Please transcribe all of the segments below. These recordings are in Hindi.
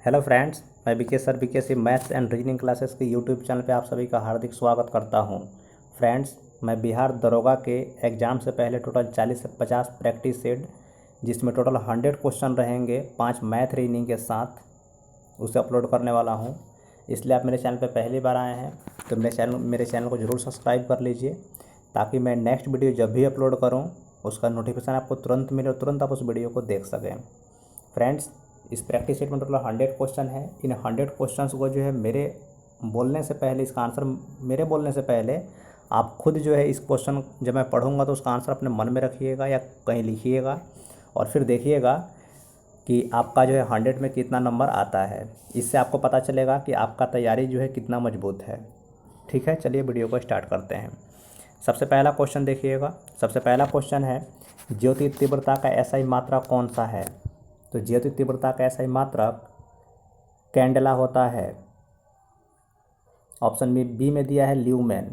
हेलो फ्रेंड्स, मैं BK sir BK maths and reasoning classes के यूट्यूब चैनल पे आप सभी का हार्दिक स्वागत करता हूं। फ्रेंड्स, मैं बिहार दरोगा के एग्ज़ाम से पहले टोटल 40 से 50 प्रैक्टिस सेट, जिसमें टोटल 100 क्वेश्चन रहेंगे 5 मैथ रीजनिंग के साथ, उसे अपलोड करने वाला हूं। इसलिए आप मेरे चैनल पे पहली बार आए हैं तो मेरे चैनल को ज़रूर सब्सक्राइब कर लीजिए, ताकि मैं नेक्स्ट वीडियो जब भी अपलोड करूँ उसका नोटिफिकेशन आपको तुरंत मिले और तुरंत आप उस वीडियो को देख सकें। फ्रेंड्स, इस प्रैक्टिस सेट में टोटल 100 क्वेश्चन है। इन 100 क्वेश्चंस को जो है मेरे बोलने से पहले, इसका आंसर मेरे बोलने से पहले आप खुद जो है इस क्वेश्चन जब मैं पढ़ूंगा तो उसका आंसर अपने मन में रखिएगा या कहीं लिखिएगा, और फिर देखिएगा कि आपका जो है 100 में कितना नंबर आता है। इससे आपको पता चलेगा कि आपका तैयारी जो है कितना मजबूत है। ठीक है, चलिए वीडियो को स्टार्ट करते हैं। सबसे पहला क्वेश्चन देखिएगा। सबसे पहला क्वेश्चन है, ज्योति तीव्रता का एसआई मात्रा कौन सा है? तो ज्योति तीव्रता का एसआई मात्रक कैंडेला होता है। ऑप्शन बी में दिया है ल्यूमेन,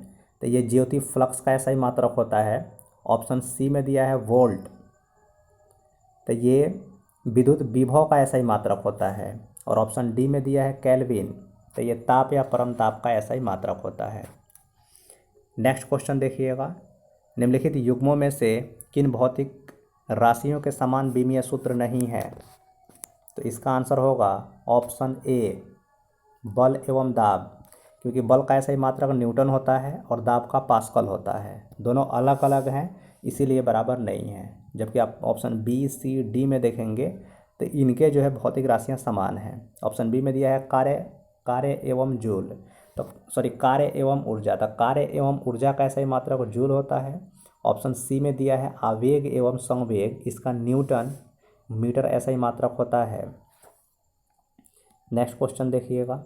तो ये ज्योति फ्लक्स का एसआई मात्रक होता है। ऑप्शन सी में दिया है वोल्ट, तो ये विद्युत विभव का एसआई मात्रक होता है। और ऑप्शन डी में दिया है केल्विन, तो ये ताप या परम ताप का एसआई मात्रक होता है। नेक्स्ट क्वेश्चन देखिएगा, निम्नलिखित युग्मों में से किन भौतिक राशियों के समान विमीय सूत्र नहीं है? तो इसका आंसर होगा ऑप्शन ए, बल एवं दाब, क्योंकि बल का ऐसा ही मात्रक न्यूटन होता है और दाब का पास्कल होता है। दोनों अलग अलग हैं, इसीलिए बराबर नहीं है। जबकि आप ऑप्शन बी सी डी में देखेंगे तो इनके जो है भौतिक राशियां समान हैं। ऑप्शन बी में दिया है कार्य एवं जूल, तो कार्य एवं ऊर्जा, तो कार्य एवं ऊर्जा का ऐसा ही मात्रक जूल होता है। ऑप्शन सी में दिया है आवेग एवं संवेग, इसका न्यूटन मीटर ऐसा ही मात्रक होता है। नेक्स्ट क्वेश्चन देखिएगा।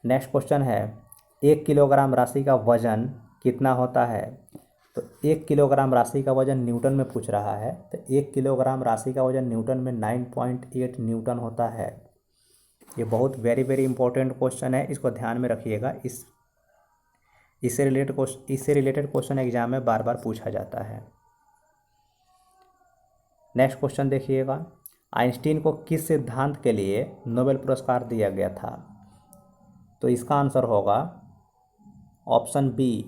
नेक्स्ट क्वेश्चन है, 1 किलोग्राम राशि का वजन कितना होता है? तो 1 किलोग्राम राशि का वजन न्यूटन में पूछ रहा है, तो 1 किलोग्राम राशि का वजन न्यूटन में 9.8 न्यूटन होता है। ये बहुत वेरी इंपॉर्टेंट क्वेश्चन है, इसको ध्यान में रखिएगा। इससे रिलेटेड क्वेश्चन एग्जाम में बार बार पूछा जाता है। नेक्स्ट क्वेश्चन देखिएगा, आइंस्टीन को किस सिद्धांत के लिए नोबेल पुरस्कार दिया गया था? तो इसका आंसर होगा ऑप्शन बी,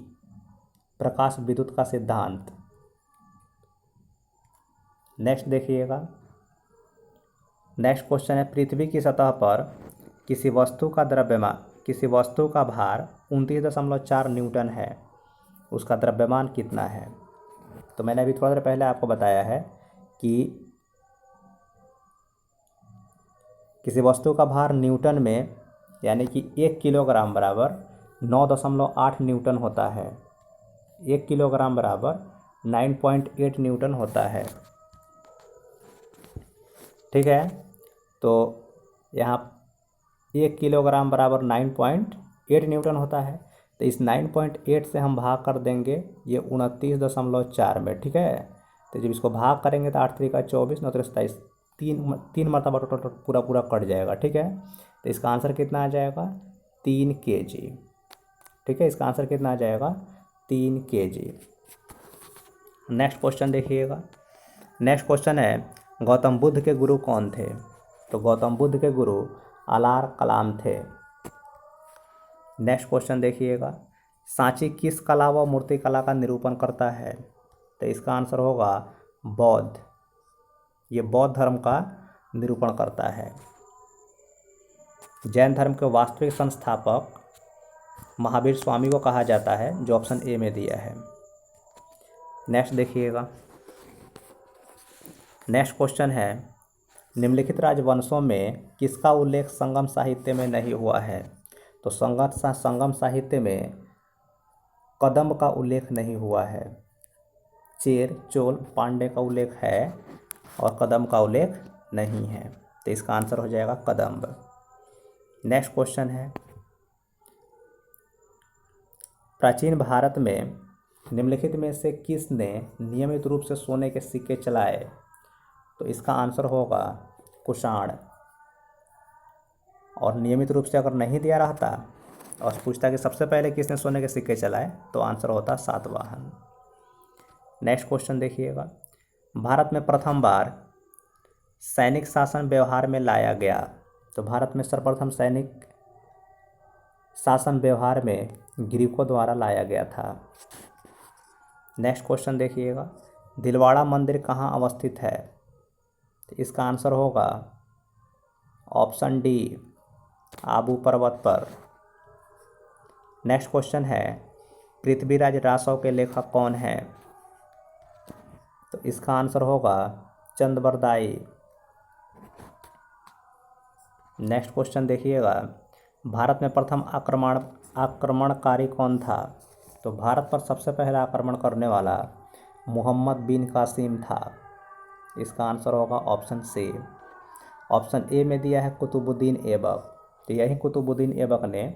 प्रकाश विद्युत का सिद्धांत। नेक्स्ट देखिएगा। नेक्स्ट क्वेश्चन है, पृथ्वी की सतह पर किसी वस्तु का भार 29.4 न्यूटन है, उसका द्रव्यमान कितना है? तो मैंने अभी थोड़ा देर पहले आपको बताया है कि किसी वस्तु का भार न्यूटन में, यानी कि 1 किलोग्राम बराबर 9.8 न्यूटन होता है। 1 किलोग्राम बराबर 9.8 न्यूटन होता है। ठीक है, तो यहाँ 1 किलोग्राम बराबर 9.8 न्यूटन होता है, तो इस 9.8 से हम भाग कर देंगे ये 29.4 में। ठीक है, तो जब इसको भाग करेंगे तो 8 3 का 24, 9 3 27, तीन मरतबा टोटल पूरा कट जाएगा। ठीक है, तो इसका आंसर कितना आ जाएगा? 3 kg। ठीक है, इसका आंसर कितना आ जाएगा? 3 kg। नेक्स्ट क्वेश्चन देखिएगा। नेक्स्ट क्वेश्चन है, गौतम बुद्ध के गुरु कौन थे? तो गौतम बुद्ध के गुरु अलार कलाम थे। नेक्स्ट क्वेश्चन देखिएगा, सांची किस कला व मूर्ति कला का निरूपण करता है? तो इसका आंसर होगा बौद्ध, ये बौद्ध धर्म का निरूपण करता है। जैन धर्म के वास्तविक संस्थापक महावीर स्वामी को कहा जाता है, जो ऑप्शन ए में दिया है। नेक्स्ट देखिएगा। नेक्स्ट क्वेश्चन है, निम्नलिखित राजवंशों में किसका उल्लेख संगम साहित्य में नहीं हुआ है? तो संगम साहित्य में कदम्ब का उल्लेख नहीं हुआ है। चेर, चोल, पांड्य का उल्लेख है और कदम्ब का उल्लेख नहीं है, तो इसका आंसर हो जाएगा कदम्ब। नेक्स्ट क्वेश्चन है, प्राचीन भारत में निम्नलिखित में से किसने नियमित रूप से सोने के सिक्के चलाए? तो इसका आंसर होगा कुषाण। और नियमित रूप से अगर नहीं दिया रहता और पूछता कि सबसे पहले किसने सोने के सिक्के चलाए, तो आंसर होता सातवाहन। नेक्स्ट क्वेश्चन देखिएगा, भारत में प्रथम बार सैनिक शासन व्यवहार में लाया गया, तो भारत में सर्वप्रथम सैनिक शासन व्यवहार में ग्रीकों द्वारा लाया गया था। नेक्स्ट क्वेश्चन देखिएगा, दिलवाड़ा मंदिर कहाँ अवस्थित है? तो इसका आंसर होगा ऑप्शन डी, आबू पर्वत पर। नेक्स्ट क्वेश्चन है, पृथ्वीराज रासव के लेखक कौन हैं? तो इसका आंसर होगा चंद्रबरदाई। नेक्स्ट क्वेश्चन देखिएगा, भारत में प्रथम आक्रमणकारी कौन था? तो भारत पर सबसे पहला आक्रमण करने वाला मोहम्मद बिन कासिम था। इसका आंसर होगा ऑप्शन सी। ऑप्शन ए में दिया है कुतुबुद्दीन ऐबक। तो यही कुतुबुद्दीन ऐबक ने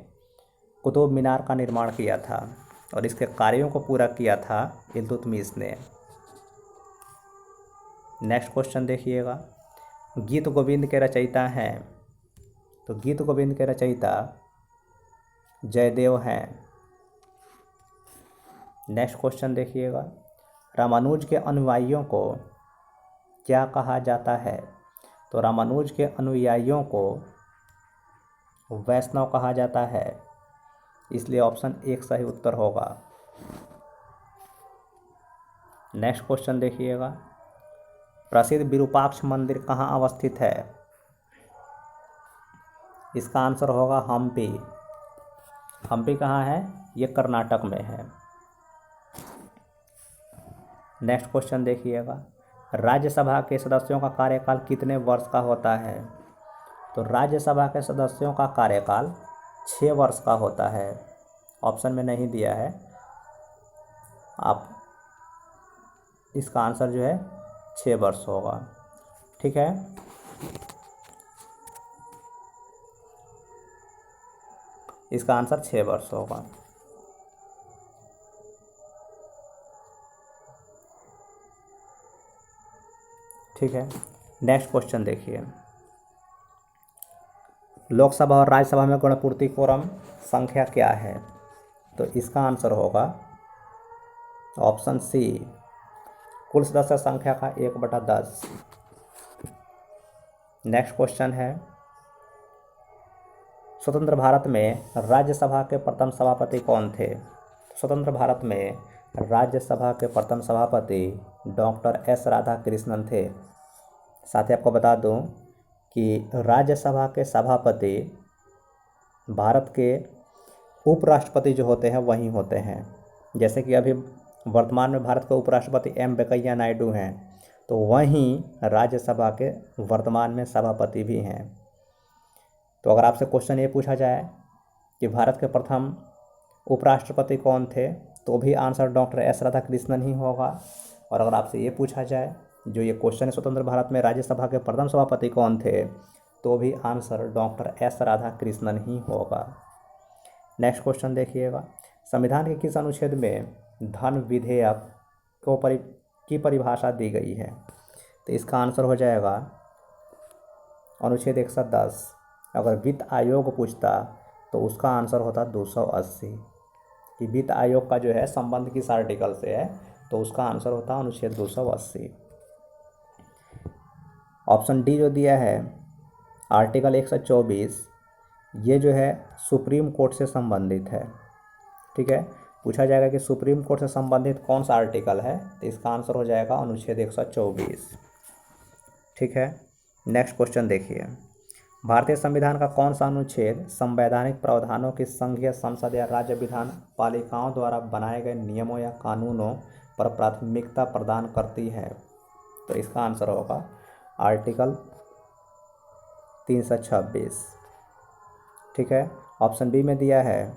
कुतुब मीनार का निर्माण किया था और इसके कार्यों को पूरा किया था इल्तुतमिश ने। नेक्स्ट क्वेश्चन देखिएगा, गीत गोविंद के रचयिता हैं? तो गीत गोविंद के रचयिता जयदेव हैं। नेक्स्ट क्वेश्चन देखिएगा, रामानुज के अनुयायियों को क्या कहा जाता है? तो रामानुज के अनुयायियों को वैष्णव कहा जाता है, इसलिए ऑप्शन एक सही उत्तर होगा। नेक्स्ट क्वेश्चन देखिएगा, प्रसिद्ध विरूपाक्ष मंदिर कहाँ अवस्थित है? इसका आंसर होगा हम्पी। हम्पी कहाँ है? ये कर्नाटक में है। नेक्स्ट क्वेश्चन देखिएगा, राज्यसभा के सदस्यों का कार्यकाल कितने वर्ष का होता है? तो राज्यसभा के सदस्यों का कार्यकाल 6 वर्ष का होता है। ऑप्शन में नहीं दिया है, आप इसका आंसर जो है 6 वर्ष होगा। ठीक है, इसका आंसर 6 वर्ष होगा। ठीक है, नेक्स्ट क्वेश्चन देखिए, लोकसभा और राज्यसभा में गणपूर्ति कोरम संख्या क्या है? तो इसका आंसर होगा ऑप्शन सी, कुल सदस्य संख्या का 1/10। नेक्स्ट क्वेश्चन है, स्वतंत्र भारत में राज्यसभा के प्रथम सभापति कौन थे? स्वतंत्र भारत में राज्यसभा के प्रथम सभापति डॉक्टर एस राधाकृष्णन थे। साथ ही आपको बता दूं कि राज्यसभा के सभापति भारत के उपराष्ट्रपति जो होते हैं वही होते हैं। जैसे कि अभी वर्तमान में भारत के उपराष्ट्रपति एम वेंकैया नायडू हैं, तो वहीं राज्यसभा के वर्तमान में सभापति भी हैं। तो अगर आपसे क्वेश्चन ये पूछा जाए कि भारत के प्रथम उपराष्ट्रपति कौन थे, तो भी आंसर डॉक्टर एस राधाकृष्णन ही होगा। और अगर आपसे ये पूछा जाए, जो ये क्वेश्चन है स्वतंत्र भारत में राज्यसभा के प्रथम सभापति कौन थे, तो भी आंसर डॉक्टर एस राधाकृष्णन ही होगा। नेक्स्ट क्वेश्चन देखिएगा, संविधान के किस अनुच्छेद में धन विधेयक की परिभाषा दी गई है? तो इसका आंसर हो जाएगा अनुच्छेद 110। अगर वित्त आयोग पूछता तो उसका आंसर होता 280, कि वित्त आयोग का जो है संबंध किस आर्टिकल से है, तो उसका आंसर होता अनुच्छेद 280। ऑप्शन डी जो दिया है आर्टिकल 124, ये जो है सुप्रीम कोर्ट से संबंधित है। ठीक है, पूछा जाएगा कि सुप्रीम कोर्ट से संबंधित कौन सा आर्टिकल है, तो इसका आंसर हो जाएगा अनुच्छेद 124। ठीक है, नेक्स्ट क्वेश्चन देखिए, भारतीय संविधान का कौन सा अनुच्छेद संवैधानिक प्रावधानों की संघीय संसद या राज्य विधान पालिकाओं द्वारा बनाए गए नियमों या कानूनों पर प्राथमिकता प्रदान करती है? तो इसका आंसर होगा आर्टिकल 326। ठीक है, ऑप्शन बी में दिया है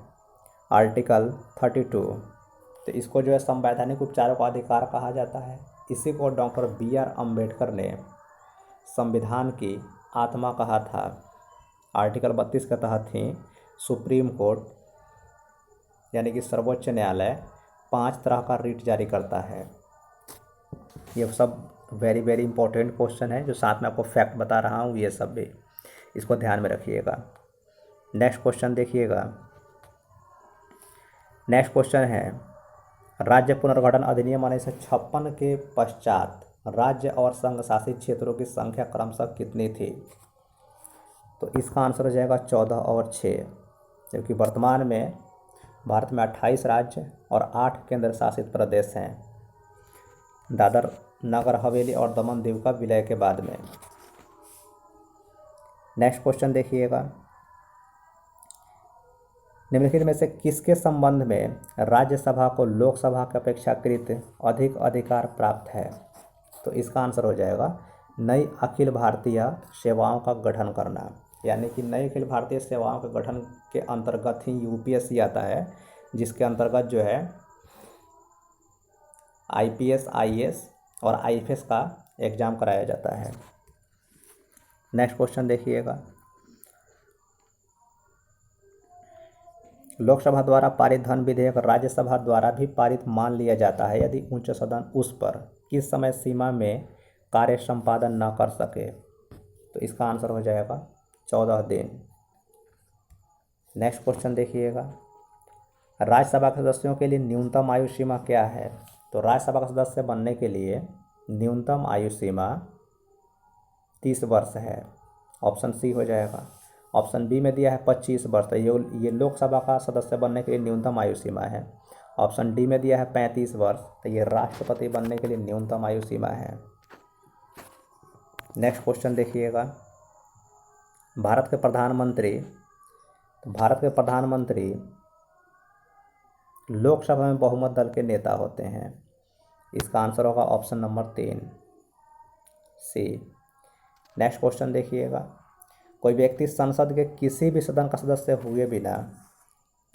आर्टिकल 32। तो इसको जो है संवैधानिक उपचारों का अधिकार कहा जाता है। इसी को डॉक्टर BR अम्बेडकर ने संविधान की आत्मा कहा था। आर्टिकल 32 के तहत ही सुप्रीम कोर्ट यानी कि सर्वोच्च न्यायालय 5 तरह का रिट जारी करता है। ये सब वेरी वेरी इंपॉर्टेंट क्वेश्चन है, जो साथ में आपको फैक्ट बता रहा हूँ, ये सब भी इसको ध्यान में रखिएगा। नेक्स्ट क्वेश्चन देखिएगा, नेक्स्ट क्वेश्चन है, राज्य पुनर्गठन अधिनियम 1956 के पश्चात राज्य और संघ शासित क्षेत्रों की संख्या क्रमशः कितनी थी? तो इसका आंसर हो जाएगा 14 और 6, जबकि वर्तमान में भारत में 28 राज्य और 8 केंद्र शासित प्रदेश हैं, दादर नगर हवेली और दमन दीव का विलय के बाद में। नेक्स्ट क्वेश्चन देखिएगा, निम्नलिखित में से किसके संबंध में राज्यसभा को लोकसभा के अपेक्षाकृत अधिक अधिकार प्राप्त है? तो इसका आंसर हो जाएगा नई अखिल भारतीय सेवाओं का गठन करना, यानी कि नई अखिल भारतीय सेवाओं के गठन के अंतर्गत ही यूपीएससी आता है, जिसके अंतर्गत जो है आईपीएस, आईएएस और आईएफएस का एग्जाम कराया जाता है। नेक्स्ट क्वेश्चन देखिएगा, लोकसभा द्वारा पारित धन विधेयक राज्यसभा द्वारा भी पारित मान लिया जाता है यदि उच्च सदन उस पर किस समय सीमा में कार्य संपादन न कर सके? तो इसका आंसर हो जाएगा 14 दिन। नेक्स्ट क्वेश्चन देखिएगा, राज्यसभा के सदस्यों के लिए न्यूनतम आयु सीमा क्या है? तो राज्यसभा का सदस्य बनने के लिए न्यूनतम आयु सीमा 30 वर्ष है, ऑप्शन सी हो जाएगा। ऑप्शन बी में दिया है 25 वर्ष, तो ये लोकसभा का सदस्य बनने के लिए न्यूनतम आयु सीमा है। ऑप्शन डी में दिया है 35 वर्ष, तो ये राष्ट्रपति बनने के लिए न्यूनतम आयु सीमा है। नेक्स्ट क्वेश्चन देखिएगा, भारत के प्रधानमंत्री लोकसभा में बहुमत दल के नेता होते हैं। इसका आंसर होगा ऑप्शन नंबर 3 सी। नेक्स्ट क्वेश्चन देखिएगा, कोई व्यक्ति संसद के किसी भी सदन का सदस्य हुए बिना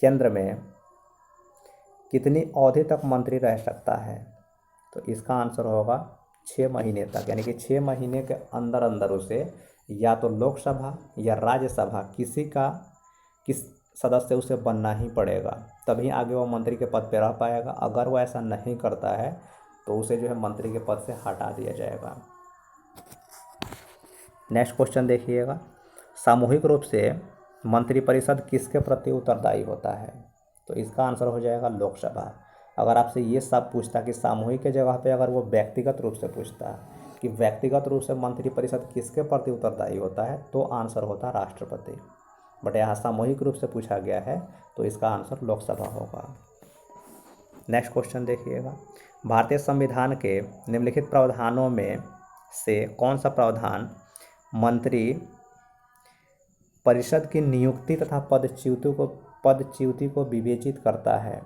केंद्र में कितनी अवधि तक मंत्री रह सकता है? तो इसका आंसर होगा 6 महीने तक, यानी कि 6 महीने के अंदर अंदर उसे या तो लोकसभा या राज्यसभा किस सदस्य उसे बनना ही पड़ेगा, तभी आगे वो मंत्री के पद पर रह पाएगा। अगर वो ऐसा नहीं करता है तो उसे जो है मंत्री के पद से हटा दिया जाएगा। नेक्स्ट क्वेश्चन देखिएगा, सामूहिक रूप से मंत्रिपरिषद किसके प्रति उत्तरदायी होता है? तो इसका आंसर हो जाएगा लोकसभा। अगर आपसे ये सब पूछता कि सामूहिक के जगह पे अगर वो व्यक्तिगत रूप से पूछता कि व्यक्तिगत रूप से मंत्रिपरिषद किसके प्रति उत्तरदायी होता है, तो आंसर होता राष्ट्रपति। बट यहाँ सामूहिक रूप से पूछा गया है तो इसका आंसर लोकसभा होगा। नेक्स्ट क्वेश्चन देखिएगा, भारतीय संविधान के निम्नलिखित प्रावधानों में से कौन सा प्रावधान मंत्री परिषद की नियुक्ति तथा पदच्युति को विवेचित करता है?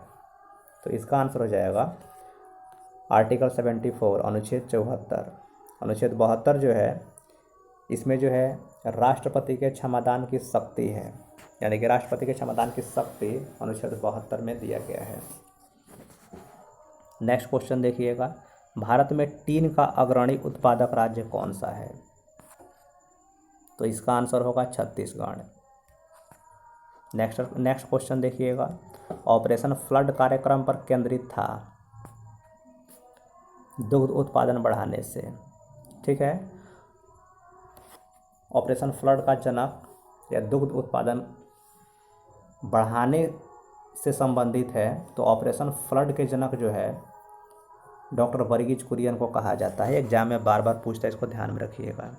तो इसका आंसर हो जाएगा आर्टिकल 74 अनुच्छेद 74। अनुच्छेद 72 जो है इसमें जो है राष्ट्रपति के क्षमादान की शक्ति है, यानी कि राष्ट्रपति के क्षमादान की शक्ति अनुच्छेद 72 में दिया गया है। नेक्स्ट क्वेश्चन देखिएगा, भारत में टीन का अग्रणी उत्पादक राज्य कौन सा है? तो इसका आंसर होगा छत्तीसगढ़। नेक्स्ट क्वेश्चन देखिएगा, ऑपरेशन फ्लड कार्यक्रम पर केंद्रित था दुग्ध उत्पादन बढ़ाने से, ठीक है। ऑपरेशन फ्लड का जनक या दुग्ध उत्पादन बढ़ाने से संबंधित है, तो ऑपरेशन फ्लड के जनक जो है डॉक्टर वर्गीज कुरियन को कहा जाता है। एग्जाम में बार बार पूछता है, इसको ध्यान में रखिएगा।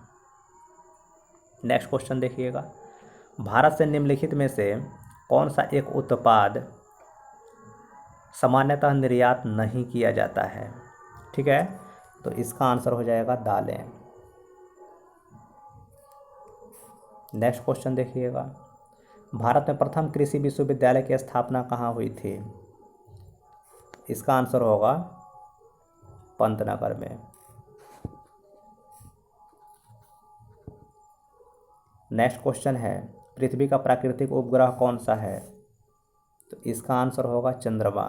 नेक्स्ट क्वेश्चन देखिएगा, भारत से निम्नलिखित में से कौन सा एक उत्पाद सामान्यतः निर्यात नहीं किया जाता है? ठीक है, तो इसका आंसर हो जाएगा दालें। नेक्स्ट क्वेश्चन देखिएगा, भारत में प्रथम कृषि विश्वविद्यालय की स्थापना कहाँ हुई थी? इसका आंसर होगा पंतनगर में। नेक्स्ट क्वेश्चन है, पृथ्वी का प्राकृतिक उपग्रह कौन सा है? तो इसका आंसर होगा चंद्रमा।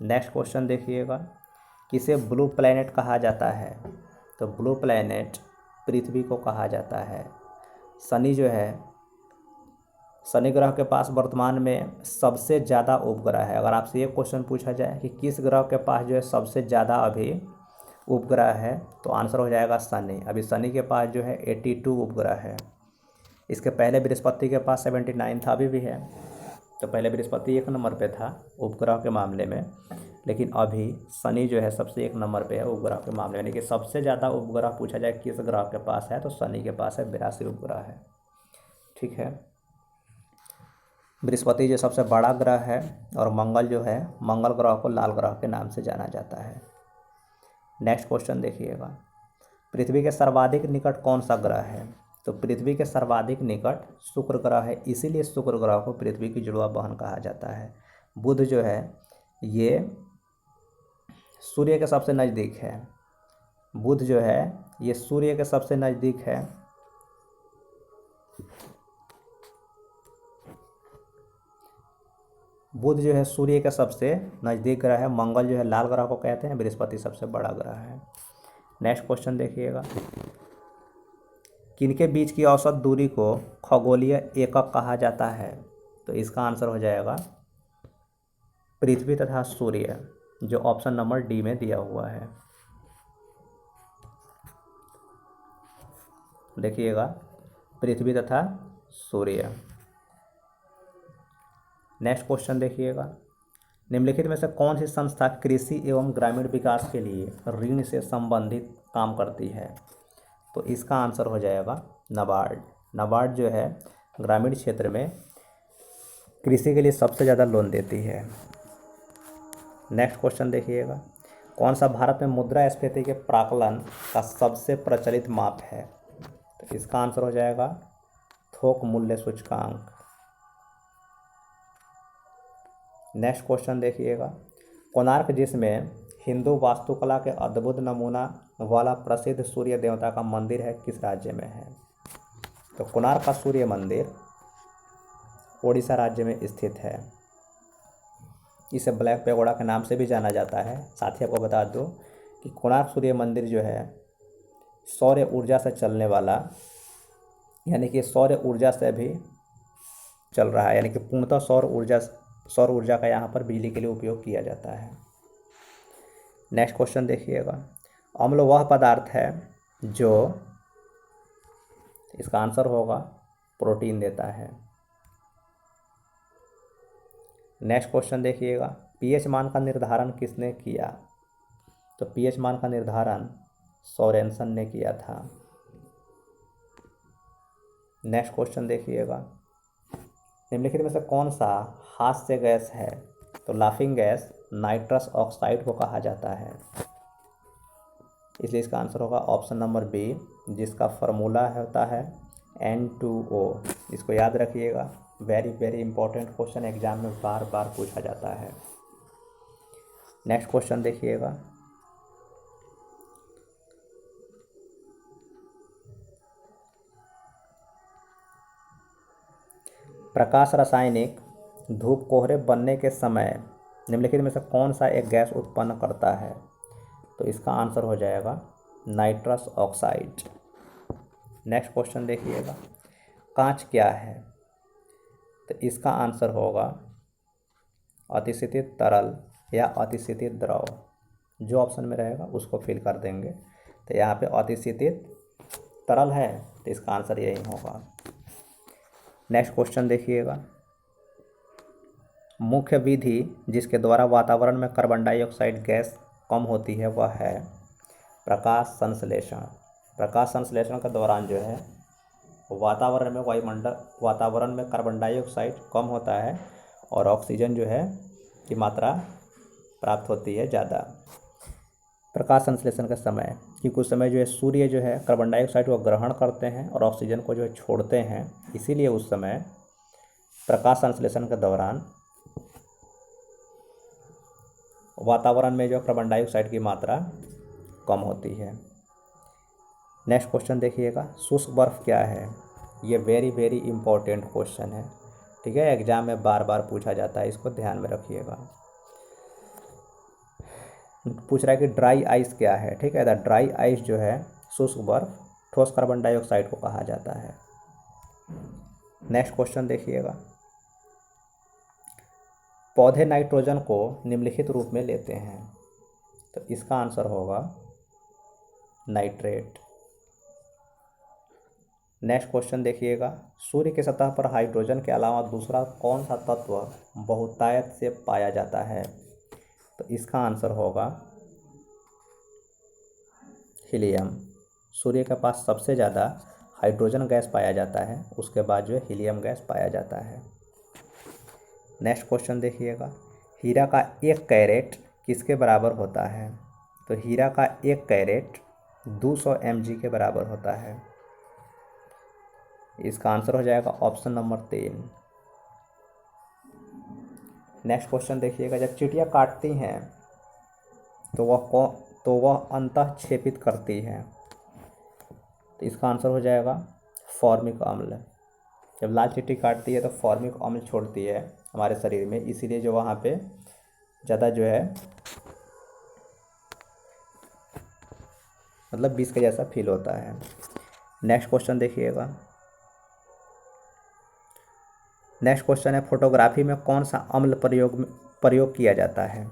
नेक्स्ट क्वेश्चन देखिएगा, किसे ब्लू प्लैनेट कहा जाता है? तो ब्लू प्लैनेट पृथ्वी को कहा जाता है। शनि जो है, शनि ग्रह के पास वर्तमान में सबसे ज़्यादा उपग्रह है। अगर आपसे ये क्वेश्चन पूछा जाए कि किस ग्रह के पास जो है सबसे ज़्यादा अभी उपग्रह है, तो आंसर हो जाएगा शनि। अभी शनि के पास जो है 82 उपग्रह है। इसके पहले बृहस्पति के पास 79 था, अभी भी है। तो पहले बृहस्पति 1 नंबर पे था उपग्रह के मामले में, लेकिन अभी शनि जो है सबसे एक नंबर पे है उपग्रह के मामले में, यानी कि सबसे ज़्यादा उपग्रह पूछा जाए किस ग्रह के पास है तो शनि के पास है, 82 उपग्रह है। ठीक है, बृहस्पति जो सबसे बड़ा ग्रह है और मंगल जो है, मंगल ग्रह को लाल ग्रह के नाम से जाना जाता है। नेक्स्ट क्वेश्चन देखिएगा, पृथ्वी के सर्वाधिक निकट कौन सा ग्रह है? तो पृथ्वी के सर्वाधिक निकट शुक्र ग्रह है, इसीलिए शुक्र ग्रह को पृथ्वी की जुड़वा बहन कहा जाता है। बुध जो है ये सूर्य के सबसे नज़दीक है, बुध जो है ये सूर्य के सबसे नज़दीक है। बुध जो है सूर्य के सबसे नज़दीक ग्रह है, मंगल जो है लाल ग्रह को कहते हैं, बृहस्पति सबसे बड़ा ग्रह है। नेक्स्ट क्वेश्चन देखिएगा, किनके बीच की औसत दूरी को खगोलीय एकक कहा जाता है? तो इसका आंसर हो जाएगा पृथ्वी तथा सूर्य, जो ऑप्शन नंबर डी में दिया हुआ है। देखिएगा, पृथ्वी तथा सूर्य। नेक्स्ट क्वेश्चन देखिएगा, निम्नलिखित में से कौन सी संस्था कृषि एवं ग्रामीण विकास के लिए ऋण से संबंधित काम करती है? तो इसका आंसर हो जाएगा नाबार्ड। नाबार्ड जो है ग्रामीण क्षेत्र में कृषि के लिए सबसे ज़्यादा लोन देती है। नेक्स्ट क्वेश्चन देखिएगा, कौन सा भारत में मुद्रास्फीति के प्राकलन का सबसे प्रचलित माप है? तो इसका आंसर हो जाएगा थोक मूल्य सूचकांक। नेक्स्ट क्वेश्चन देखिएगा, कोणार्क जिसमें हिंदू वास्तुकला के अद्भुत नमूना वाला प्रसिद्ध सूर्य देवता का मंदिर है, किस राज्य में है? तो कोणार्क का सूर्य मंदिर ओडिशा राज्य में स्थित है। इसे ब्लैक पैगोडा के नाम से भी जाना जाता है। साथ ही आपको बता दूं कि कोणार्क सूर्य मंदिर जो है सौर ऊर्जा से चलने वाला, यानी कि सौर ऊर्जा से भी चल रहा है, यानी कि पूर्णतः सौर ऊर्जा का यहाँ पर बिजली के लिए उपयोग किया जाता है। नेक्स्ट क्वेश्चन देखिएगा, अम्ल वह पदार्थ है जो, इसका आंसर होगा प्रोटीन देता है। नेक्स्ट क्वेश्चन देखिएगा, पीएच मान का निर्धारण किसने किया? तो पीएच मान का निर्धारण सोरेनसन ने किया था। नेक्स्ट क्वेश्चन देखिएगा, निम्नलिखित में से कौन सा हास्य गैस है? तो लाफिंग गैस नाइट्रस ऑक्साइड को कहा जाता है, इसलिए इसका आंसर होगा ऑप्शन नंबर बी, जिसका फॉर्मूला होता है N2O। इसको याद रखिएगा, very very important question, exam में बार बार पूछा जाता है। नेक्स्ट क्वेश्चन देखिएगा, प्रकाश रासायनिक धूप कोहरे बनने के समय निम्नलिखित में से कौन सा एक गैस उत्पन्न करता है? तो इसका आंसर हो जाएगा नाइट्रस ऑक्साइड। नेक्स्ट क्वेश्चन देखिएगा, कांच क्या है? तो इसका आंसर होगा अतिशीतित तरल या अतिशीतित द्रव, जो ऑप्शन में रहेगा उसको फिल कर देंगे। तो यहाँ पे अतिशीतित तरल है, तो इसका आंसर यही होगा। नेक्स्ट क्वेश्चन देखिएगा, मुख्य विधि जिसके द्वारा वातावरण में कार्बन डाइऑक्साइड गैस कम होती है वह है प्रकाश संश्लेषण। प्रकाश संश्लेषण के दौरान जो है वातावरण में कार्बन डाइऑक्साइड कम होता है और ऑक्सीजन जो है की मात्रा प्राप्त होती है ज़्यादा। प्रकाश संश्लेषण के समय, क्योंकि उस समय जो है सूर्य जो है कार्बन डाइऑक्साइड को ग्रहण करते हैं और ऑक्सीजन को जो है छोड़ते हैं, इसीलिए उस समय प्रकाश संश्लेषण के दौरान वातावरण में जो कार्बन डाइऑक्साइड की मात्रा कम होती है। नेक्स्ट क्वेश्चन देखिएगा, शुष्क बर्फ क्या है? ये वेरी वेरी इंपॉर्टेंट क्वेश्चन है, ठीक है, एग्जाम में बार बार पूछा जाता है, इसको ध्यान में रखिएगा। पूछ रहा है कि ड्राई आइस क्या है? ठीक है, ड्राई आइस जो है शुष्क बर्फ ठोस कार्बन डाइऑक्साइड को कहा जाता है। नेक्स्ट क्वेश्चन देखिएगा, पौधे नाइट्रोजन को निम्नलिखित रूप में लेते हैं, तो इसका आंसर होगा नाइट्रेट। नेक्स्ट क्वेश्चन देखिएगा, सूर्य की सतह पर हाइड्रोजन के अलावा दूसरा कौन सा तत्व बहुतायत से पाया जाता है? तो इसका आंसर होगा हीलियम। सूर्य के पास सबसे ज़्यादा हाइड्रोजन गैस पाया जाता है, उसके बाद जो है हीलियम गैस पाया जाता है। नेक्स्ट क्वेश्चन देखिएगा, हीरा का 1 कैरेट किसके बराबर होता है? तो हीरा का 1 कैरेट 200 mg के बराबर होता है। इसका आंसर हो जाएगा ऑप्शन नंबर 3। नेक्स्ट क्वेश्चन देखिएगा, जब चींटियाँ काटती हैं तो वह अंतः छेपित करती हैं। तो इसका आंसर हो जाएगा फॉर्मिक अम्ल। जब लाल चींटी काटती है तो फॉर्मिक अम्ल छोड़ती है हमारे शरीर में, इसीलिए जो वहाँ पे ज़्यादा जो है मतलब विष के जैसा फील होता है। नेक्स्ट क्वेश्चन देखिएगा, नेक्स्ट क्वेश्चन है, फोटोग्राफी में कौन सा अम्ल प्रयोग किया जाता है?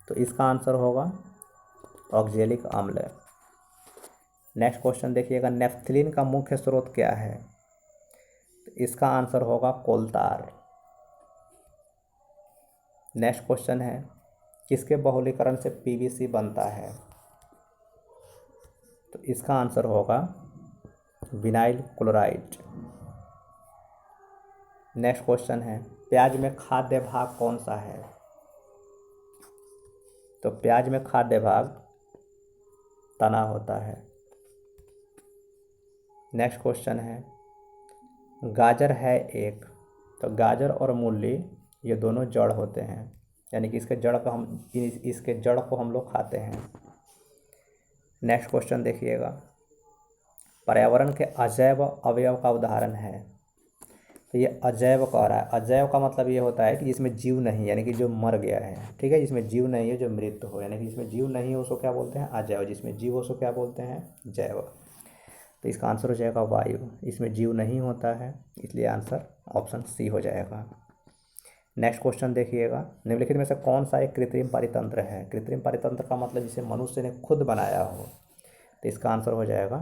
तो इसका आंसर होगा ऑक्जेलिक अम्ल। नेक्स्ट क्वेश्चन देखिएगा, नेफ्थलीन का मुख्य स्रोत क्या है? तो इसका आंसर होगा कोलतार। नेक्स्ट क्वेश्चन है, किसके बहुलीकरण से पीवीसी बनता है? तो इसका आंसर होगा विनाइल क्लोराइड। नेक्स्ट क्वेश्चन है, प्याज में खाद्य भाग कौन सा है? तो प्याज में खाद्य भाग तना होता है। नेक्स्ट क्वेश्चन है, गाजर है एक, तो गाजर और मूली ये दोनों जड़ होते हैं, यानी कि इसके जड़ को हम लोग खाते हैं। नेक्स्ट क्वेश्चन देखिएगा, पर्यावरण के अजैव अवयव का उदाहरण है। तो ये अजैव कह रहा है, अजैव का मतलब ये होता है कि जिसमें जीव नहीं, यानी कि जो मर गया है, ठीक है, जिसमें जीव नहीं है, जो मृत हो, यानी कि जिसमें जीव नहीं है उसको क्या बोलते हैं? अजैव। जिसमें जीव हो उसको क्या बोलते हैं? जैव। तो इसका आंसर हो जाएगा वायु। इसमें जीव नहीं होता है, इसलिए आंसर ऑप्शन सी हो जाएगा। नेक्स्ट क्वेश्चन देखिएगा, निम्नलिखित में से कौन सा एक कृत्रिम पारितंत्र है? कृत्रिम पारितंत्र का मतलब जिसे मनुष्य ने खुद बनाया हो। तो इसका आंसर हो जाएगा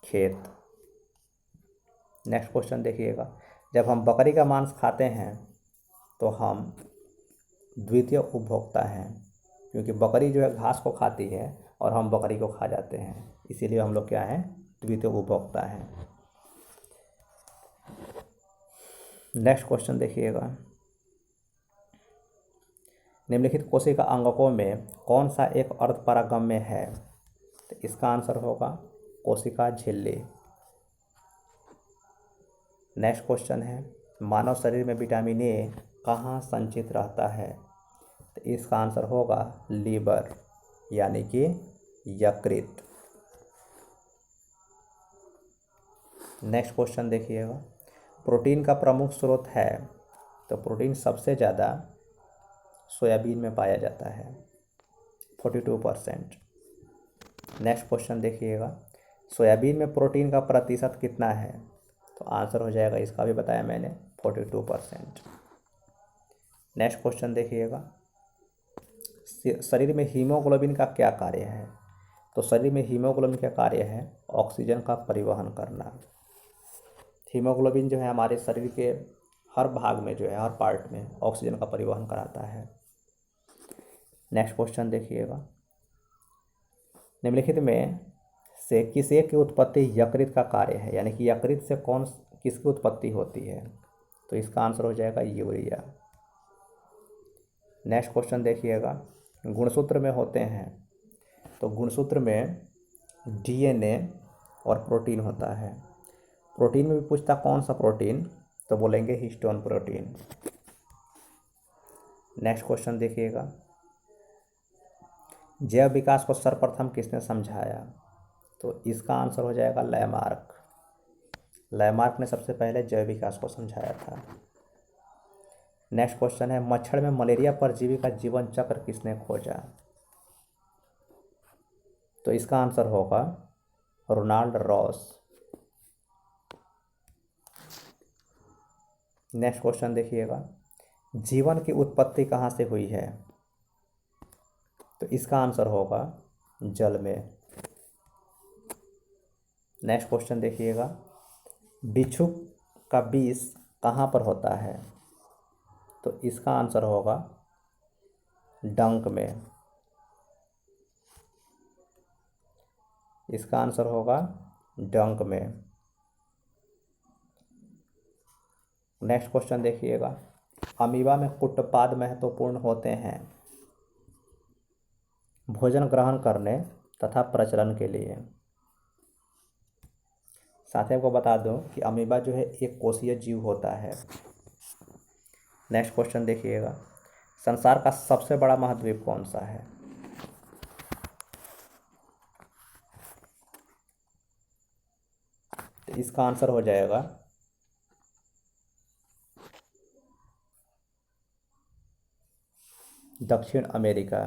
खेत। नेक्स्ट क्वेश्चन देखिएगा, जब हम बकरी का मांस खाते हैं तो हम द्वितीय उपभोक्ता हैं, क्योंकि बकरी जो है घास को खाती है और हम बकरी को खा जाते हैं, इसीलिए हम लोग क्या हैं? द्वितीय उपभोक्ता हैं। नेक्स्ट क्वेश्चन देखिएगा, निम्नलिखित कोशिका अंगकों में कौन सा एक अर्धपरागम्य है? तो इसका आंसर होगा कोशिका झिल्ली। नेक्स्ट क्वेश्चन है, मानव शरीर में विटामिन ए कहाँ संचित रहता है? तो इसका आंसर होगा लीवर, यानी कि यकृत। नेक्स्ट क्वेश्चन देखिएगा, प्रोटीन का प्रमुख स्रोत है? तो प्रोटीन सबसे ज़्यादा सोयाबीन में पाया जाता है, 42%। नेक्स्ट क्वेश्चन देखिएगा, सोयाबीन में प्रोटीन का प्रतिशत कितना है? तो आंसर हो जाएगा, इसका भी बताया मैंने, 42%। नेक्स्ट क्वेश्चन देखिएगा, शरीर में हीमोग्लोबिन का क्या कार्य है? तो शरीर में हीमोग्लोबिन का कार्य है ऑक्सीजन का परिवहन करना। हीमोग्लोबिन जो है हमारे शरीर के हर भाग में जो है, हर पार्ट में ऑक्सीजन का परिवहन कराता है। नेक्स्ट क्वेश्चन देखिएगा, निम्नलिखित में से किस एक की उत्पत्ति यकृत का कार्य है? यानी कि यकृत से किसकी उत्पत्ति होती है? तो इसका आंसर हो जाएगा यूरिया। नेक्स्ट क्वेश्चन देखिएगा, गुणसूत्र में होते हैं, तो गुणसूत्र में डीएनए और प्रोटीन होता है। प्रोटीन में भी पूछता कौन सा प्रोटीन? तो बोलेंगे हिस्टोन प्रोटीन। नेक्स्ट क्वेश्चन देखिएगा, जैव विकास को सर्वप्रथम किसने समझाया? तो इसका आंसर हो जाएगा लैमार्क। लैमार्क ने सबसे पहले जैव विकास को समझाया था। नेक्स्ट क्वेश्चन है, मच्छर में मलेरिया परजीवी का जीवन चक्र किसने खोजा? तो इसका आंसर होगा रोनाल्ड रॉस। नेक्स्ट क्वेश्चन देखिएगा, जीवन की उत्पत्ति कहाँ से हुई है? तो इसका आंसर होगा जल में। नेक्स्ट क्वेश्चन देखिएगा, बिच्छू का विष कहाँ पर होता है? तो इसका आंसर होगा डंक में। इसका आंसर होगा डंक में। नेक्स्ट क्वेश्चन देखिएगा, अमीबा में कुटपाद महत्वपूर्ण होते हैं भोजन ग्रहण करने तथा प्रचलन के लिए। साथ ही आपको बता दूं कि अमीबा जो है एक कोषीय जीव होता है। नेक्स्ट क्वेश्चन देखिएगा, संसार का सबसे बड़ा महाद्वीप कौन सा है? तो इसका आंसर हो जाएगा दक्षिण अमेरिका।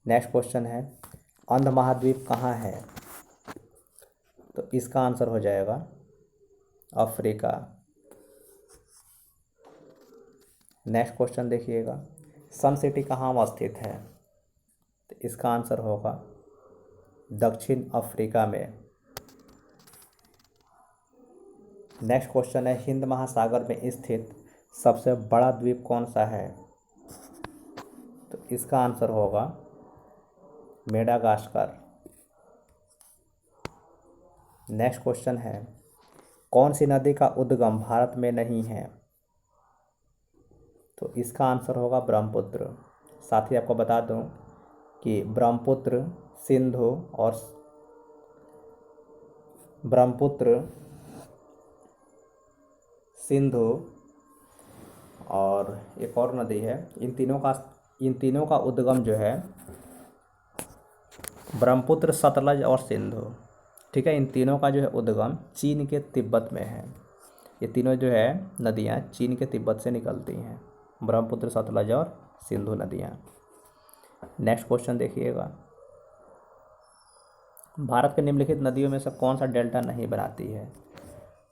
नेक्स्ट क्वेश्चन है, अंध महाद्वीप कहाँ है? तो इसका आंसर हो जाएगा अफ्रीका। नेक्स्ट क्वेश्चन देखिएगा, सन सिटी कहाँ स्थित है? तो इसका आंसर होगा दक्षिण अफ्रीका में। नेक्स्ट क्वेश्चन है, हिंद महासागर में स्थित सबसे बड़ा द्वीप कौन सा है? तो इसका आंसर होगा मेडागास्कर। नेक्स्ट क्वेश्चन है, कौन सी नदी का उद्गम भारत में नहीं है? तो इसका आंसर होगा ब्रह्मपुत्र। साथ ही आपको बता दूं कि ब्रह्मपुत्र, सिंधु और एक और नदी है, इन तीनों का उद्गम जो है ब्रह्मपुत्र, सतलज और सिंधु, ठीक है, इन तीनों का जो है उद्गम चीन के तिब्बत में है। ये तीनों जो है नदियाँ चीन के तिब्बत से निकलती हैं, ब्रह्मपुत्र, सतलज और सिंधु नदियाँ। नेक्स्ट क्वेश्चन देखिएगा, भारत के निम्नलिखित नदियों में से कौन सा डेल्टा नहीं बनाती है?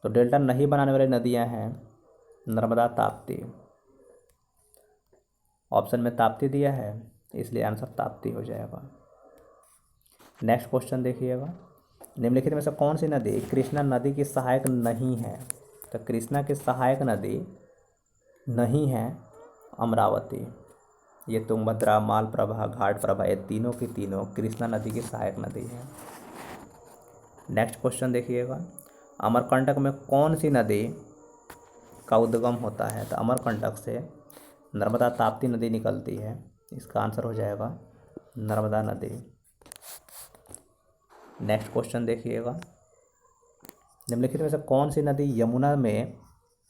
तो डेल्टा नहीं बनाने वाली नदियाँ हैं नर्मदा, ताप्ती। ऑप्शन में ताप्ती दिया है, इसलिए आंसर ताप्ती हो जाएगा। नेक्स्ट क्वेश्चन देखिएगा, निम्नलिखित में से कौन सी नदी कृष्णा नदी की सहायक नहीं है? तो कृष्णा की सहायक नदी नहीं है अमरावती। ये तुंगभद्रा, मालप्रभा, घाटप्रभा, ये तीनों की तीनों कृष्णा नदी की सहायक नदी है। नेक्स्ट क्वेश्चन देखिएगा, अमरकंटक में कौन सी नदी का उद्गम होता है? तो अमरकंटक से नर्मदा, ताप्ती नदी निकलती है। इसका आंसर हो जाएगा नर्मदा नदी। नेक्स्ट क्वेश्चन देखिएगा, निम्नलिखित में से कौन सी नदी यमुना में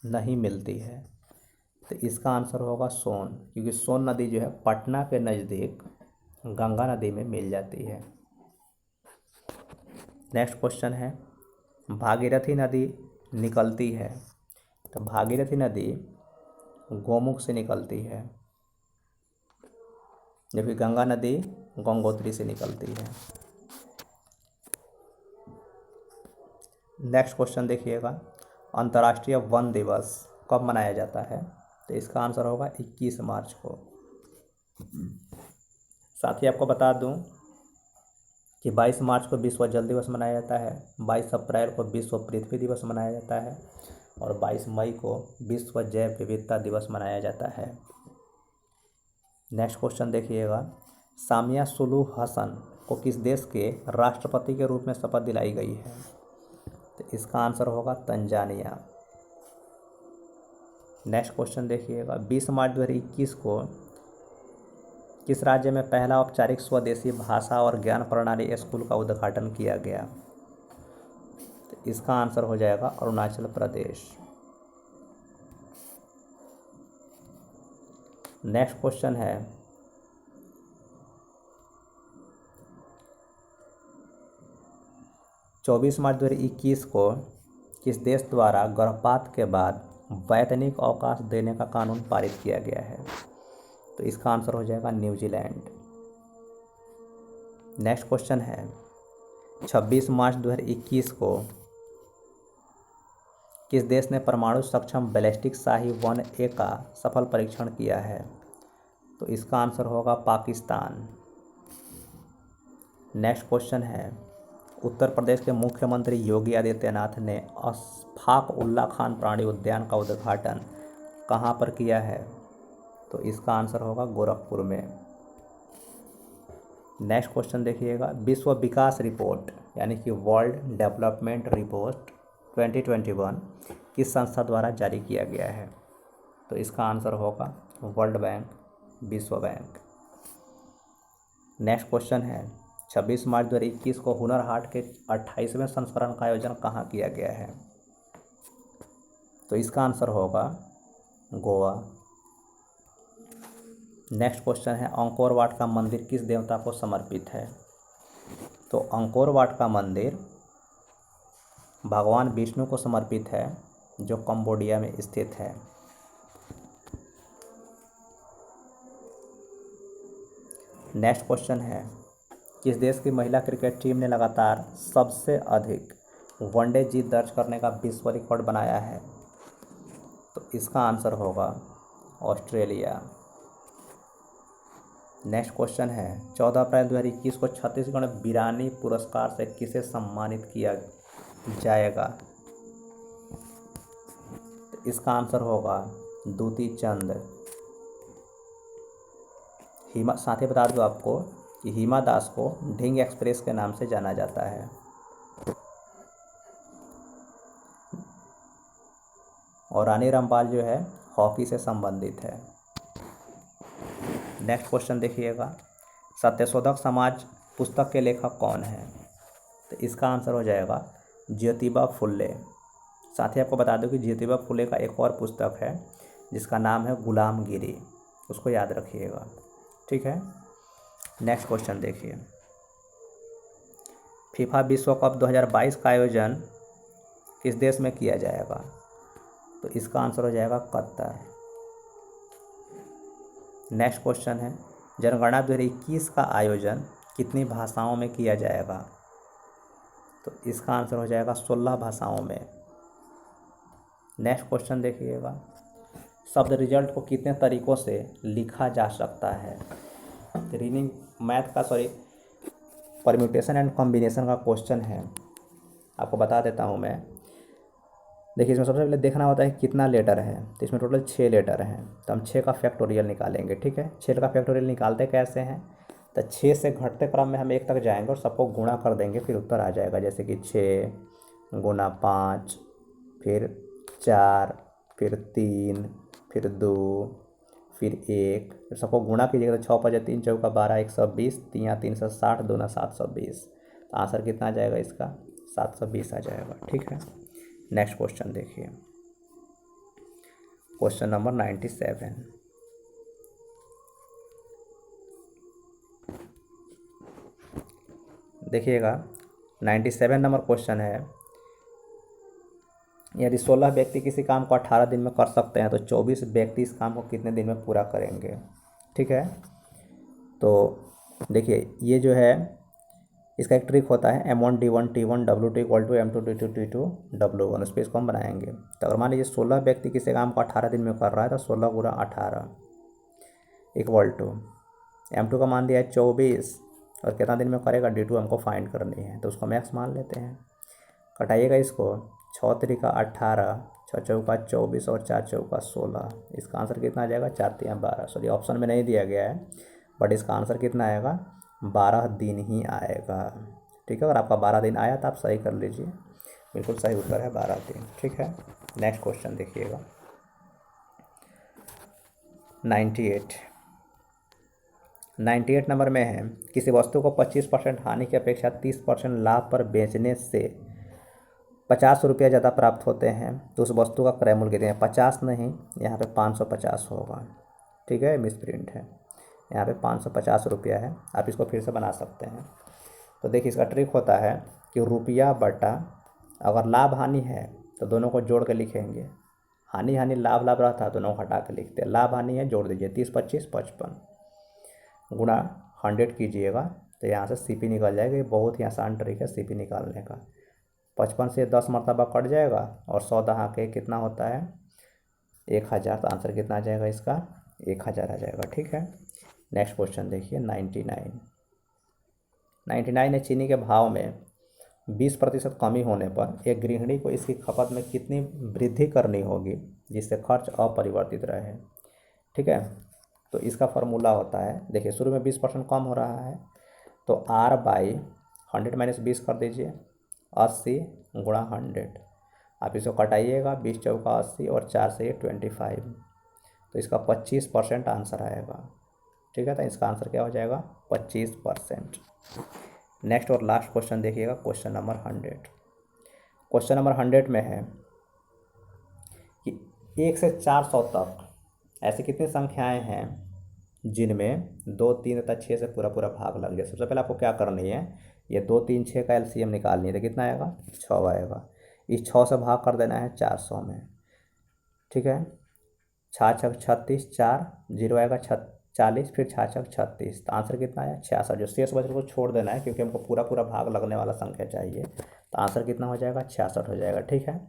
नहीं मिलती है? तो इसका आंसर होगा सोन, क्योंकि सोन नदी जो है पटना के नज़दीक गंगा नदी में मिल जाती है। नेक्स्ट क्वेश्चन है, भागीरथी नदी निकलती है? तो भागीरथी नदी गोमुख से निकलती है, जबकि गंगा नदी गंगोत्री से निकलती है। नेक्स्ट क्वेश्चन देखिएगा, अंतर्राष्ट्रीय वन दिवस कब मनाया जाता है? तो इसका आंसर होगा 21 मार्च को। साथ ही आपको बता दूं कि 22 मार्च को विश्व जल दिवस मनाया जाता है, 22 अप्रैल को विश्व पृथ्वी दिवस मनाया जाता है और 22 मई को विश्व जैव विविधता दिवस मनाया जाता है। नेक्स्ट क्वेश्चन देखिएगा, सामिया सुलूह हसन को किस देश के राष्ट्रपति के रूप में शपथ दिलाई गई है? तो इसका आंसर होगा तंजानिया। नेक्स्ट क्वेश्चन देखिएगा, 20 मार्च 2021 को किस राज्य में पहला औपचारिक स्वदेशी भाषा और ज्ञान प्रणाली स्कूल का उद्घाटन किया गया? तो इसका आंसर हो जाएगा अरुणाचल प्रदेश। नेक्स्ट क्वेश्चन है, चौबीस मार्च 2021 को किस देश द्वारा गर्भपात के बाद वैतनिक अवकाश देने का कानून पारित किया गया है? तो इसका आंसर हो जाएगा न्यूजीलैंड। नेक्स्ट क्वेश्चन है, 26 मार्च 2021 को किस देश ने परमाणु सक्षम बैलिस्टिक शाही 1A का सफल परीक्षण किया है? तो इसका आंसर होगा पाकिस्तान। नेक्स्ट क्वेश्चन है, उत्तर प्रदेश के मुख्यमंत्री योगी आदित्यनाथ ने अशफाक उल्ला खान प्राणी उद्यान का उद्घाटन कहाँ पर किया है? तो इसका आंसर होगा गोरखपुर में। नेक्स्ट क्वेश्चन देखिएगा, विश्व विकास रिपोर्ट यानी कि वर्ल्ड डेवलपमेंट रिपोर्ट 2021 किस संस्था द्वारा जारी किया गया है? तो इसका आंसर होगा वर्ल्ड बैंक, विश्व बैंक। नेक्स्ट क्वेश्चन है, 26 मार्च 2021 को हुनर हाट के 28वें संस्करण का आयोजन कहाँ किया गया है? तो इसका आंसर होगा गोवा। नेक्स्ट क्वेश्चन है, अंकोर वाट का मंदिर किस देवता को समर्पित है? तो अंकोर वाट का मंदिर भगवान विष्णु को समर्पित है, जो कंबोडिया में स्थित है। नेक्स्ट क्वेश्चन है, किस देश की महिला क्रिकेट टीम ने लगातार सबसे अधिक वनडे जीत दर्ज करने का विश्व रिकॉर्ड बनाया है? तो इसका आंसर होगा ऑस्ट्रेलिया। नेक्स्ट क्वेश्चन है, 14 अप्रैल 2021 को छत्तीसगढ़ वीरानी पुरस्कार से किसे सम्मानित किया जाएगा? तो इसका आंसर होगा दूती चंद। साथ ही बता दूं आपको कि हिमा दास को ढींग एक्सप्रेस के नाम से जाना जाता है। और रानी रामपाल जो है हॉकी से संबंधित है। नेक्स्ट क्वेश्चन देखिएगा, सत्यशोधक समाज पुस्तक के लेखक कौन है? तो इसका आंसर हो जाएगा ज्योतिबा फुले। साथ ही आपको बता दूं कि ज्योतिबा फुले का एक और पुस्तक है जिसका नाम है गुलामगिरी, उसको याद रखिएगा, ठीक है। नेक्स्ट क्वेश्चन देखिए, फीफा विश्व कप 2022 का आयोजन किस देश में किया जाएगा? तो इसका आंसर हो जाएगा कतर। नेक्स्ट क्वेश्चन है, जनगणना 2021 का आयोजन कितनी भाषाओं में किया जाएगा? तो इसका आंसर हो जाएगा 16 भाषाओं में। नेक्स्ट क्वेश्चन देखिएगा, शब्द रिजल्ट को कितने तरीकों से लिखा जा सकता है? रीडिंग मैथ का परम्यूटेशन एंड कॉम्बिनेशन का क्वेश्चन है, आपको बता देता हूँ मैं। देखिए, इसमें सबसे पहले देखना होता है कितना लेटर है। तो इसमें टोटल 6 लेटर हैं, तो हम 6 का फैक्टोरियल निकालेंगे, ठीक है। 6 का फैक्टोरियल निकालते कैसे हैं? तो 6 से घटते क्रम में हम 1 तक जाएंगे और सबको गुणा कर देंगे, फिर उत्तर आ जाएगा। जैसे कि 6 गुना 5, फिर 4, फिर 3, फिर 2, फिर 1, फिर सबको गुणा कीजिएगा तो 6 5 3 चौका 12, 120, 3 360, 2 720। तो आंसर कितना आ जाएगा इसका? 720 आ जाएगा, ठीक है। नेक्स्ट क्वेश्चन देखिए, क्वेश्चन नंबर 97। देखिएगा, 97 नंबर क्वेश्चन है, यदि 16 व्यक्ति किसी काम को 18 दिन में कर सकते हैं तो 24 व्यक्ति इस काम को कितने दिन में पूरा करेंगे? ठीक है। तो देखिए, ये जो है इसका एक ट्रिक होता है, M1 D1 T1 W2 equal to M2 D2 T2 W1। उस पर इसको हम बनाएंगे। तो अगर मान लीजिए 16 व्यक्ति किसी काम को 18 दिन में कर रहा है तो 16 गुना 18 इक्वल टू M2 का मान दिया है 24 और कितना दिन में करेगा D2 हमको फाइंड करनी है, तो उसको मैक्स मान लेते हैं। कटाइएगा इसको, 6 3 18, 6 चौका 24 और 4 चौका 16। इसका आंसर कितना आ जाएगा? 4 3 12। सॉरी, ऑप्शन में नहीं दिया गया है, बट इसका आंसर कितना आएगा? 12 दिन ही आएगा, ठीक है। अगर आपका 12 दिन आया तो आप सही कर लीजिए, बिल्कुल सही उत्तर है 12 दिन, ठीक है। नेक्स्ट क्वेश्चन देखिएगा, 98 नंबर में है, किसी वस्तु को 25% हानि की अपेक्षा 30% लाभ पर बेचने से 50 रुपया ज़्यादा प्राप्त होते हैं, तो उस वस्तु का क्रय मूल्य कितने हैं? 50 नहीं, यहाँ पे 550 होगा, ठीक है। मिस प्रिंट है, यहाँ पे 550 रुपया है। आप इसको फिर से बना सकते हैं। तो देखिए, इसका ट्रिक होता है कि रुपया बटा, अगर लाभ हानि है तो दोनों को जोड़ के लिखेंगे, हानि हानि लाभ लाभ रहता है, दोनों को हटा के लिखते हैं। लाभ हानि है, जोड़ दीजिए, 30 25 55 गुणा 100 कीजिएगा तो यहाँ से CP निकल जाएगा। ये बहुत ही आसान ट्रिक है CP निकालने का। 55 से 10 मरतबा कट जाएगा और 100 दहा के कितना होता है? 1000। तो आंसर कितना आ जाएगा इसका? 1000 आ जाएगा, ठीक है। नेक्स्ट क्वेश्चन देखिए, 99 है, चीनी के भाव में 20% कमी होने पर एक गृहिणी को इसकी खपत में कितनी वृद्धि करनी होगी जिससे खर्च अपरिवर्तित रहे। ठीक है, तो इसका फार्मूला होता है, देखिए शुरू में 20% कम हो रहा है तो R/100 - 20 कर दीजिए, 80 × 100। आप इसको कटाइएगा, 20 चौका 80 और 4 से 25, तो इसका 25% आंसर आएगा। ठीक है, तो इसका आंसर क्या हो जाएगा 25%। नेक्स्ट और लास्ट क्वेश्चन देखिएगा, क्वेश्चन नंबर 100। क्वेश्चन नंबर 100 में है कि 1 से 400 तक ऐसी कितनी संख्याएं हैं जिनमें 2, 3 तथा 6 से पूरा पूरा भाग लग जाए। सबसे पहले आपको क्या करनी है, ये 2, 3, 6 का एलसीएम निकालनी है, तो कितना आएगा 6 आएगा। इस 6 से भाग कर देना है 400 में। ठीक है, 6 छक 36, 4 0 आएगा 40, फिर 6 छक 36, तो आंसर कितना आया 66। जो शेष बचे को छोड़ देना है क्योंकि हमको पूरा पूरा भाग लगने वाला संख्या चाहिए, तो आंसर कितना हो जाएगा 66 हो जाएगा। ठीक है,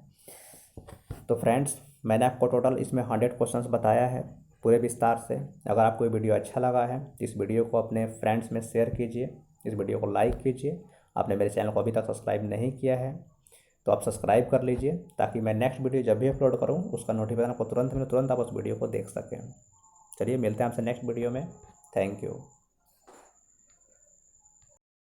तो फ्रेंड्स मैंने आपको टोटल इसमें 100 क्वेश्चंस बताया है पूरे विस्तार से। अगर आपको ये वीडियो अच्छा लगा है तो इस वीडियो को अपने फ्रेंड्स में शेयर कीजिए, इस वीडियो को लाइक कीजिए। आपने मेरे चैनल को अभी तक सब्सक्राइब नहीं किया है तो आप सब्सक्राइब कर लीजिए, ताकि मैं नेक्स्ट वीडियो जब भी अपलोड करूँ उसका नोटिफिकेशन आपको तुरंत आप उस वीडियो को देख सकें। चलिए मिलते हैं आपसे नेक्स्ट वीडियो में। Thank you.